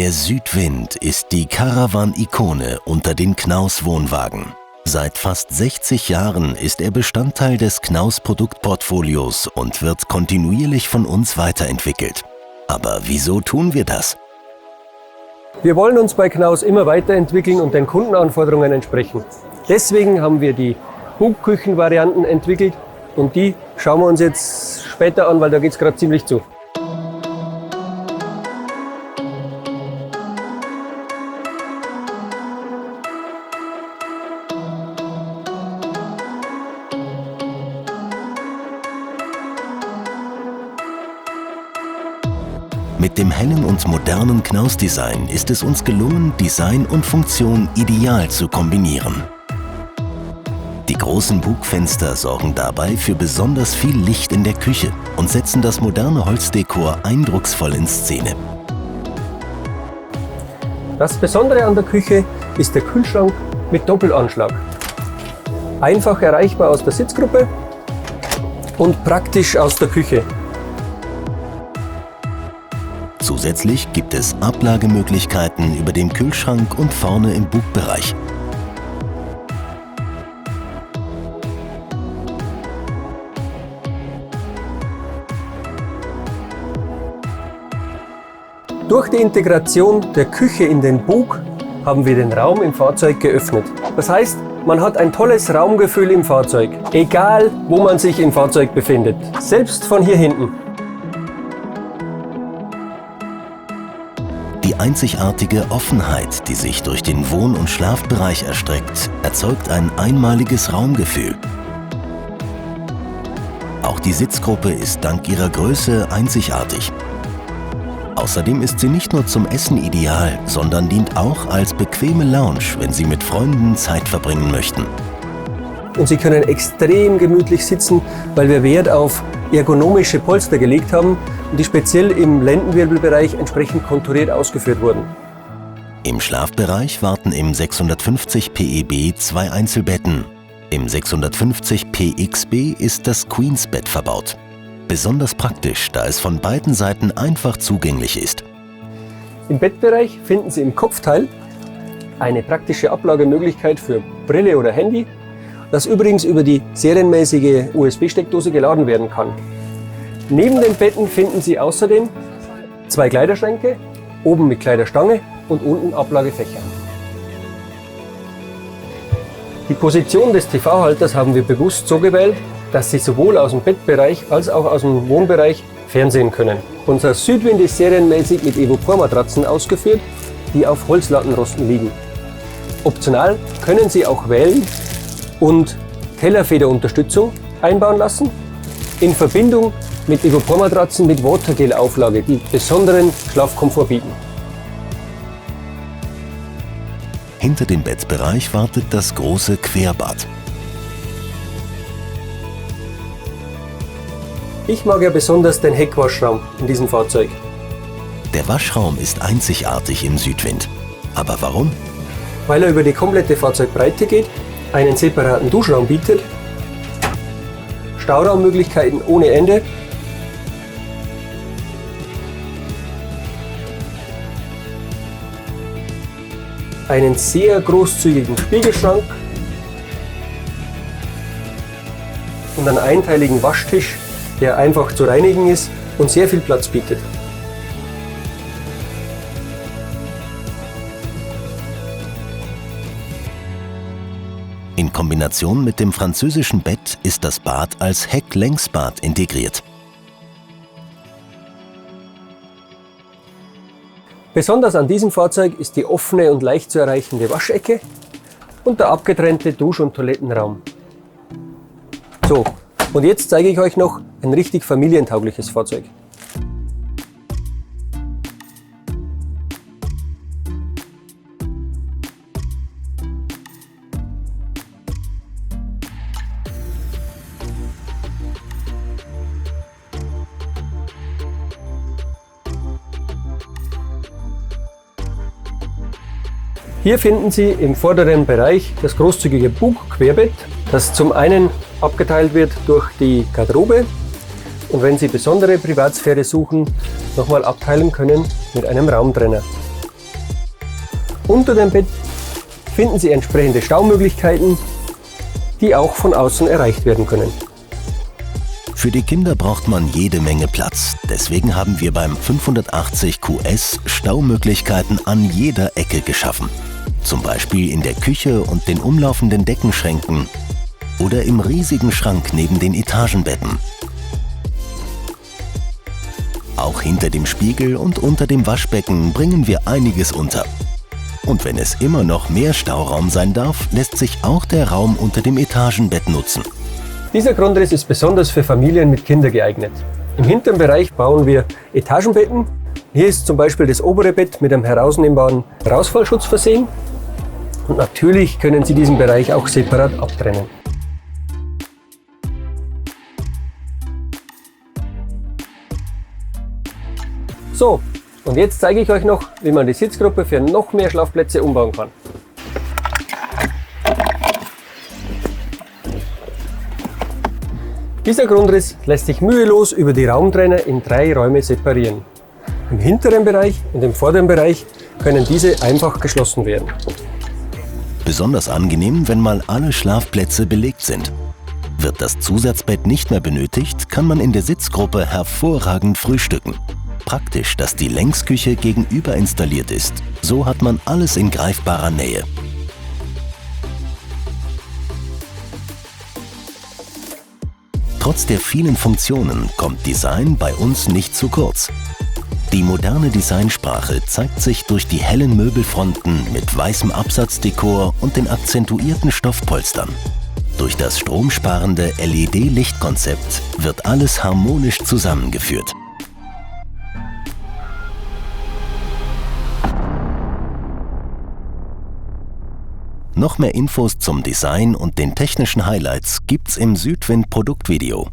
Der Südwind ist die Caravan-Ikone unter den Knaus-Wohnwagen. Seit fast 60 Jahren ist er Bestandteil des Knaus-Produktportfolios und wird kontinuierlich von uns weiterentwickelt. Aber wieso tun wir das? Wir wollen uns bei Knaus immer weiterentwickeln und den Kundenanforderungen entsprechen. Deswegen haben wir die Bugküchen-Varianten entwickelt und die schauen wir uns jetzt später an, weil da geht es gerade ziemlich zu. Mit dem hellen und modernen Knaus-Design ist es uns gelungen, Design und Funktion ideal zu kombinieren. Die großen Bugfenster sorgen dabei für besonders viel Licht in der Küche und setzen das moderne Holzdekor eindrucksvoll in Szene. Das Besondere an der Küche ist der Kühlschrank mit Doppelanschlag. Einfach erreichbar aus der Sitzgruppe und praktisch aus der Küche. Zusätzlich gibt es Ablagemöglichkeiten über dem Kühlschrank und vorne im Bugbereich. Durch die Integration der Küche in den Bug haben wir den Raum im Fahrzeug geöffnet. Das heißt, man hat ein tolles Raumgefühl im Fahrzeug, egal wo man sich im Fahrzeug befindet, selbst von hier hinten. Die einzigartige Offenheit, die sich durch den Wohn- und Schlafbereich erstreckt, erzeugt ein einmaliges Raumgefühl. Auch die Sitzgruppe ist dank ihrer Größe einzigartig. Außerdem ist sie nicht nur zum Essen ideal, sondern dient auch als bequeme Lounge, wenn Sie mit Freunden Zeit verbringen möchten. Und Sie können extrem gemütlich sitzen, weil wir Wert auf ergonomische Polster gelegt haben und die speziell im Lendenwirbelbereich entsprechend konturiert ausgeführt wurden. Im Schlafbereich warten im 650 PEB 2 Einzelbetten. Im 650 PXB ist das Queensbett verbaut. Besonders praktisch, da es von beiden Seiten einfach zugänglich ist. Im Bettbereich finden Sie im Kopfteil eine praktische Ablagemöglichkeit für Brille oder Handy, das übrigens über die serienmäßige USB-Steckdose geladen werden kann. Neben den Betten finden Sie außerdem 2 Kleiderschränke, oben mit Kleiderstange und unten Ablagefächer. Die Position des TV-Halters haben wir bewusst so gewählt, dass Sie sowohl aus dem Bettbereich als auch aus dem Wohnbereich fernsehen können. Unser Südwind ist serienmäßig mit Evopor-Matratzen ausgeführt, die auf Holzlattenrosten liegen. Optional können Sie auch wählen und Tellerfederunterstützung einbauen lassen, in Verbindung mit Evopor-Matratzen mit Watergel-Auflage, die besonderen Schlafkomfort bieten. Hinter dem Bettbereich wartet das große Querbad. Ich mag ja besonders den Heckwaschraum in diesem Fahrzeug. Der Waschraum ist einzigartig im Südwind. Aber warum? Weil er über die komplette Fahrzeugbreite geht, einen separaten Duschraum bietet, Stauraummöglichkeiten ohne Ende, einen sehr großzügigen Spiegelschrank und einen einteiligen Waschtisch, der einfach zu reinigen ist und sehr viel Platz bietet. In Kombination mit dem französischen Bett ist das Bad als Hecklängsbad integriert. Besonders an diesem Fahrzeug ist die offene und leicht zu erreichende Waschecke und der abgetrennte Dusch- und Toilettenraum. So, und jetzt zeige ich euch noch ein richtig familientaugliches Fahrzeug. Hier finden Sie im vorderen Bereich das großzügige Bugquerbett, das zum einen abgeteilt wird durch die Garderobe und wenn Sie besondere Privatsphäre suchen, nochmal abteilen können mit einem Raumtrenner. Unter dem Bett finden Sie entsprechende Staumöglichkeiten, die auch von außen erreicht werden können. Für die Kinder braucht man jede Menge Platz. Deswegen haben wir beim 580 QS Staumöglichkeiten an jeder Ecke geschaffen. Zum Beispiel in der Küche und den umlaufenden Deckenschränken oder im riesigen Schrank neben den Etagenbetten. Auch hinter dem Spiegel und unter dem Waschbecken bringen wir einiges unter. Und wenn es immer noch mehr Stauraum sein darf, lässt sich auch der Raum unter dem Etagenbett nutzen. Dieser Grundriss ist besonders für Familien mit Kindern geeignet. Im hinteren Bereich bauen wir Etagenbetten. Hier ist zum Beispiel das obere Bett mit einem herausnehmbaren Rausfallschutz versehen. Und natürlich können Sie diesen Bereich auch separat abtrennen. So, und jetzt zeige ich euch noch, wie man die Sitzgruppe für noch mehr Schlafplätze umbauen kann. Dieser Grundriss lässt sich mühelos über die Raumtrenner in 3 Räume separieren. Im hinteren Bereich und im vorderen Bereich können diese einfach geschlossen werden. Besonders angenehm, wenn mal alle Schlafplätze belegt sind. Wird das Zusatzbett nicht mehr benötigt, kann man in der Sitzgruppe hervorragend frühstücken. Praktisch, dass die Längsküche gegenüber installiert ist. So hat man alles in greifbarer Nähe. Trotz der vielen Funktionen kommt Design bei uns nicht zu kurz. Die moderne Designsprache zeigt sich durch die hellen Möbelfronten mit weißem Absatzdekor und den akzentuierten Stoffpolstern. Durch das stromsparende LED-Lichtkonzept wird alles harmonisch zusammengeführt. Noch mehr Infos zum Design und den technischen Highlights gibt's im Südwind Produktvideo.